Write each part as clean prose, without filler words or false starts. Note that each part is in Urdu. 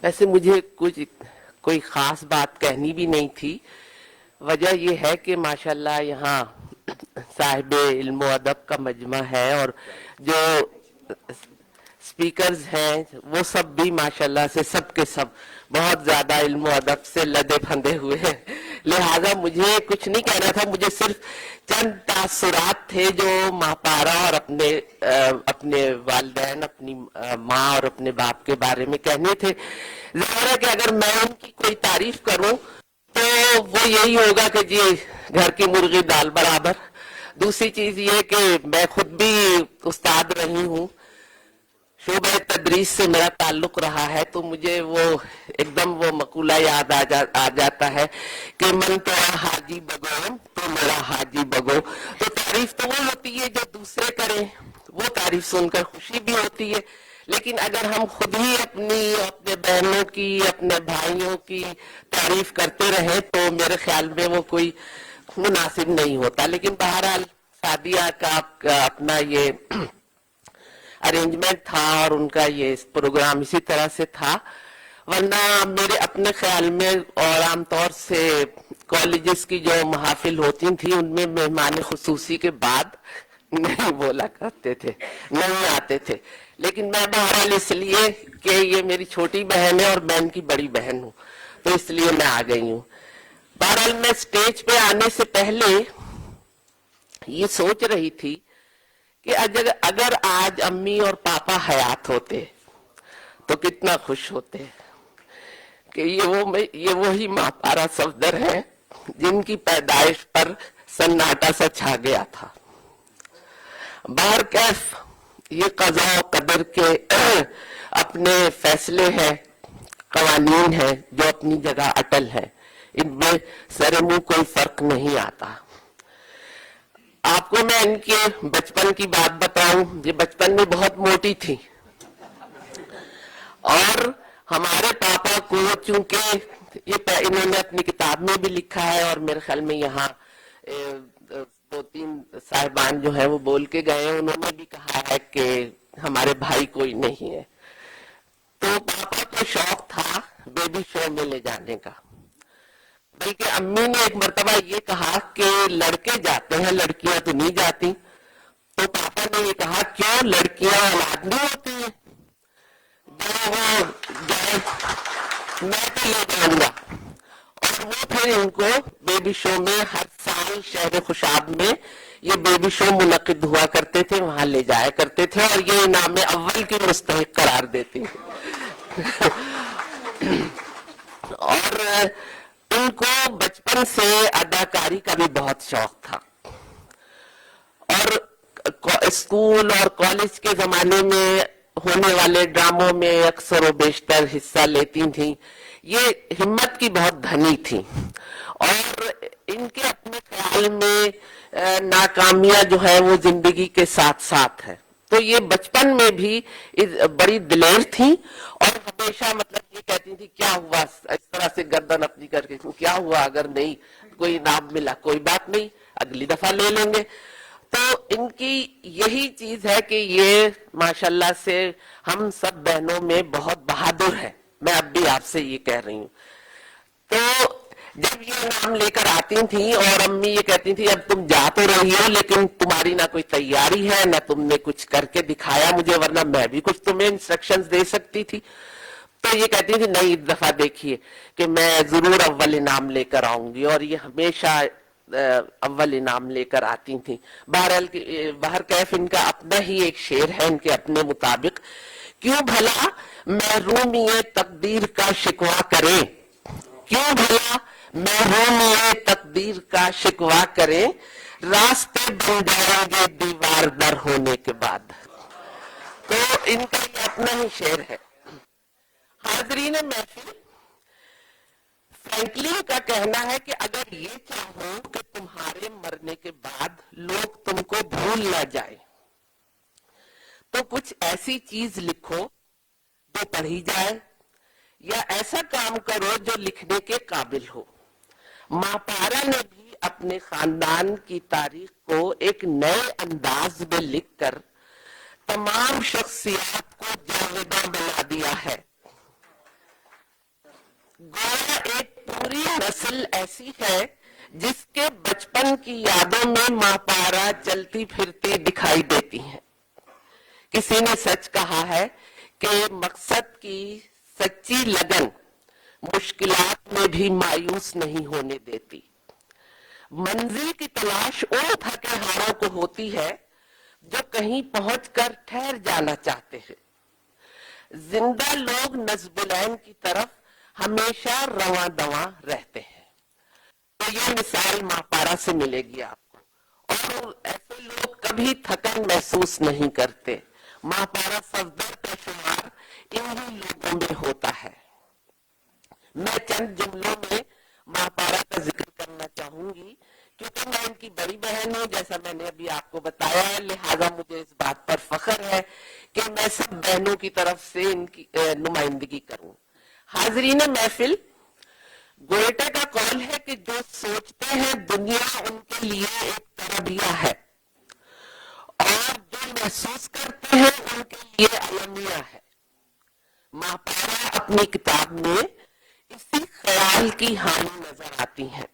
ویسے مجھے کچھ کوئی خاص بات کہنی بھی نہیں تھی. وجہ یہ ہے کہ ماشاءاللہ یہاں صاحب علم و ادب کا مجمع ہے، اور جو اسپیکرز ہیں وہ سب بھی ماشاءاللہ سے سب کے سب بہت زیادہ علم و ادب سے لدے پھندے ہوئے ہیں. لہذا مجھے کچھ نہیں کہنا تھا، مجھے صرف چند تاثرات تھے جو ماں پارا اور اپنے والدین، اپنی ماں اور اپنے باپ کے بارے میں کہنے تھے. ظاہر ہے کہ اگر میں ان کی کوئی تعریف کروں تو وہ یہی ہوگا کہ جی گھر کی مرغی دال برابر. دوسری چیز یہ کہ میں خود بھی استاد رہی ہوں، شعبہ تدریس سے میرا تعلق رہا ہے، تو مجھے وہ ایک دم وہ مقولہ یاد آ جاتا ہے کہ من تیرا حاجی بگو تو میرا حاجی بگو. تو تعریف تو وہ ہوتی ہے جو دوسرے کریں، وہ تعریف سن کر خوشی بھی ہوتی ہے، لیکن اگر ہم خود ہی اپنے بہنوں کی، اپنے بھائیوں کی تعریف کرتے رہیں تو میرے خیال میں وہ کوئی مناسب نہیں ہوتا. لیکن بہرحال سعدیہ کا اپنا یہ ارینجمنٹ تھا اور ان کا یہ پروگرام اسی طرح سے تھا. ورنہ میرے اپنے خیال میں اور عام طور سے کالجز کی جو محافل ہوتی تھیں ان میں مہمان خصوصی کے بعد نہیں بولا کرتے تھے، نہیں آتے تھے. لیکن میں بہرحال اس لیے کہ یہ میری چھوٹی بہن ہے اور میں ان کی بڑی بہن ہوں، تو اس لیے میں آ گئی ہوں. بہرحال میں سٹیج پہ آنے سے پہلے یہ سوچ رہی تھی کہ اگر آج امی اور پاپا حیات ہوتے تو کتنا خوش ہوتے کہ یہ وہی ماں پارا صفدر ہے جن کی پیدائش پر سناٹا سا چھا گیا تھا. بہرکیف یہ قضا و قدر کے اپنے فیصلے ہیں، قوانین ہیں جو اپنی جگہ اٹل ہے، ان میں سر منہ کوئی فرق نہیں آتا. آپ کو میں ان کے بچپن کی بات بتاؤں، یہ بچپن میں بہت موٹی تھی، اور ہمارے پاپا کو چونکہ انہوں نے اپنی کتاب میں بھی لکھا ہے اور میرے خیال میں یہاں دو تین صاحبان جو ہیں وہ بول کے گئے ہیں، انہوں نے بھی کہا ہے کہ ہمارے بھائی کوئی نہیں ہے. تو پاپا کو شوق تھا بیبی شو میں لے جانے کا، بلکہ امی نے ایک مرتبہ یہ کہا کہ لڑکے جاتے ہیں لڑکیاں تو نہیں جاتی. تو پاپا نے یہ کہا کیوں، لڑکیاں اولاد نہیں ہوتی ہیں، میں تو لے جاؤں گا. اور وہ پھر ان کو بیبی شو میں ہر سال شہر خوشاب میں یہ بیبی شو منعقد ہوا کرتے تھے، وہاں لے جایا کرتے تھے اور یہ انعام اول کے مستحق قرار دیتے. اور ان کو بچپن سے اداکاری کا بھی بہت شوق تھا، اور اسکول اور کالج کے زمانے میں ہونے والے ڈراموں میں اکثر و بیشتر حصہ لیتی تھیں. یہ ہمت کی بہت دھنی تھی، اور ان کے اپنے خیال میں ناکامیاں جو ہے وہ زندگی کے ساتھ ساتھ ہے. تو یہ بچپن میں بھی بڑی دلیر تھی، اور ہمیشہ مطلب یہ کہتی تھی کیا ہوا، اس طرح سے گردن اپنی کر کے کیا ہوا اگر نہیں کوئی انعام ملا کوئی بات نہیں اگلی دفعہ لے لیں گے. تو ان کی یہی چیز ہے کہ یہ ماشاءاللہ سے ہم سب بہنوں میں بہت بہادر ہے. میں اب بھی آپ سے یہ کہہ رہی ہوں. تو جب یہ انعام لے کر آتی تھیں اور امی یہ کہتی تھی اب تم جا تو رہی ہو لیکن تمہاری نہ کوئی تیاری ہے نہ تم نے کچھ کر کے دکھایا مجھے، ورنہ میں بھی کچھ تمہیں انسٹرکشنز دے سکتی تھی. تو یہ کہتی تھی نہیں اس دفعہ دیکھیے کہ میں ضرور اول انعام لے کر آؤں گی، اور یہ ہمیشہ اول انعام لے کر آتی تھیں. بہر کیف ان کا اپنا ہی ایک شعر ہے ان کے اپنے مطابق، کیوں بھلا محرومی تقدیر کا شکوہ کریں، کیوں بھلا محرومی تقدیر کا شکوہ کریں، راستے بن جائیں گے دیوار در ہونے کے بعد. تو ان کا یہ اپنا ہی شعر ہے. حاضرین محفل، فرینکلن کا کہنا ہے کہ اگر یہ چاہو کہ تمہارے مرنے کے بعد لوگ تم کو بھول نہ جائیں تو کچھ ایسی چیز لکھو جو پڑھی جائے، یا ایسا کام کرو جو لکھنے کے قابل ہو. ماں پارا نے بھی اپنے خاندان کی تاریخ کو ایک نئے انداز میں لکھ کر تمام شخصیات کو جاوداں بنا دیا ہے. گویا ایک پوری نسل ایسی ہے جس کے بچپن کی یادوں میں ماں پارا چلتی پھرتی دکھائی دیتی ہیں۔ کسی نے سچ کہا ہے کہ مقصد کی سچی لگن مشکلات میں بھی مایوس نہیں ہونے دیتی۔ منزل کی تلاش ان تھکے ہاڑوں کو ہوتی ہے جو کہیں پہنچ کر ٹھہر جانا چاہتے ہیں۔ زندہ لوگ نصب العین کی طرف ہمیشہ رواں دواں رہتے ہیں۔ تو یہ مثال ماں پارا سے ملے گی آپ کو، اور ایسے لوگ کبھی تھکن محسوس نہیں کرتے۔ ماں پارا صفدر کا شمار انہی لوگوں میں ہوتا ہے۔ میں چند جملوں میں ماں پارا کا ذکر کرنا چاہوں گی کیونکہ میں ان کی بڑی بہن ہوں، جیسا میں نے ابھی آپ کو بتایا ہے، لہٰذا مجھے اس بات پر فخر ہے کہ میں سب بہنوں کی طرف سے ان کی نمائندگی کروں۔ حاضرین محفل، گوئٹے کا قول ہے کہ جو سوچتے ہیں دنیا ان کے لیے ایک تربیہ ہے، اور جو محسوس کرتے ہیں ان کے لیے المیہ ہے۔ ماں پارا اپنی کتاب میں اسی خیال کی حامل نظر آتی ہیں۔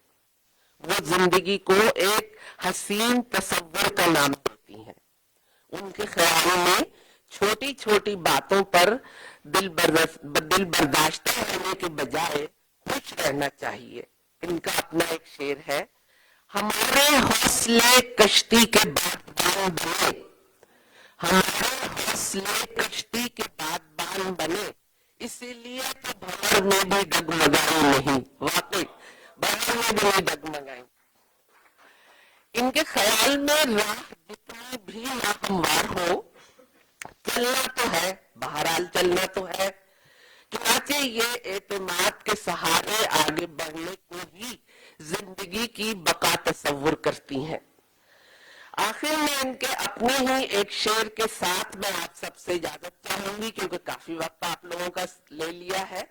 وہ زندگی کو ایک حسین تصور کا نام دیتی ہیں۔ ان کے خیال میں چھوٹی چھوٹی باتوں پر دل برداشتہ رہنے کے بجائے خوش رہنا چاہیے۔ ان کا اپنا ایک شعر ہے: ہمارے حوصلے کشتی کے بادبان بنے، ہمارے حوصلے کشتی کے بادبان بنے، اسی لیے کہ بھور میں بھی ڈگمگائی نہیں۔ واقعی بھور میں بھی نہیں ڈگمگائی۔ ان کے خیال میں راہ جتنی بھی ناہموار ہو، چلنا تو ہے، بہرحال چلنا تو ہے۔ چنانچہ یہ اعتماد کے سہارے آگے بڑھنے کو ہی زندگی کی بقا تصور کرتی ہیں۔ آخر میں ان کے اپنے ہی ایک شعر کے ساتھ میں آپ سب سے اجازت چاہوں گی کیونکہ کافی وقت آپ لوگوں کا لے لیا ہے۔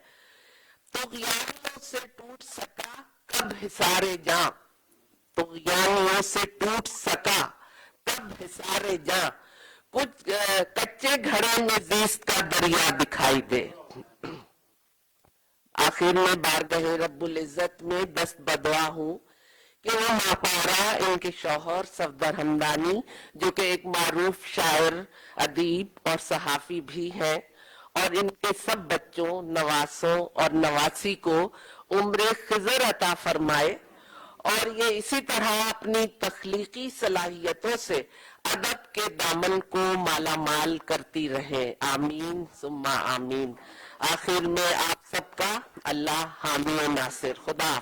طغیانیوں سے ٹوٹ سکا کب حصار جاں، طغیانیوں سے ٹوٹ سکا کب حصار جاں، کچھ کچے گھڑے میں زیست کا دریا دکھائی دے۔ آخر میں بارگاہ رب العزت میں دست بدعا ہوں کہ وہ ماں پارا، ان کے شوہر صفدر ہمدانی جو کہ ایک معروف شاعر، ادیب اور صحافی بھی ہیں، اور ان کے سب بچوں، نواسوں اور نواسی کو عمر خضر عطا فرمائے، اور یہ اسی طرح اپنی تخلیقی صلاحیتوں سے ادب کے دامن کو مالا مال کرتی رہے۔ آمین ثم آمین۔ آخر میں آپ سب کا اللہ حامی و ناصر۔ خدا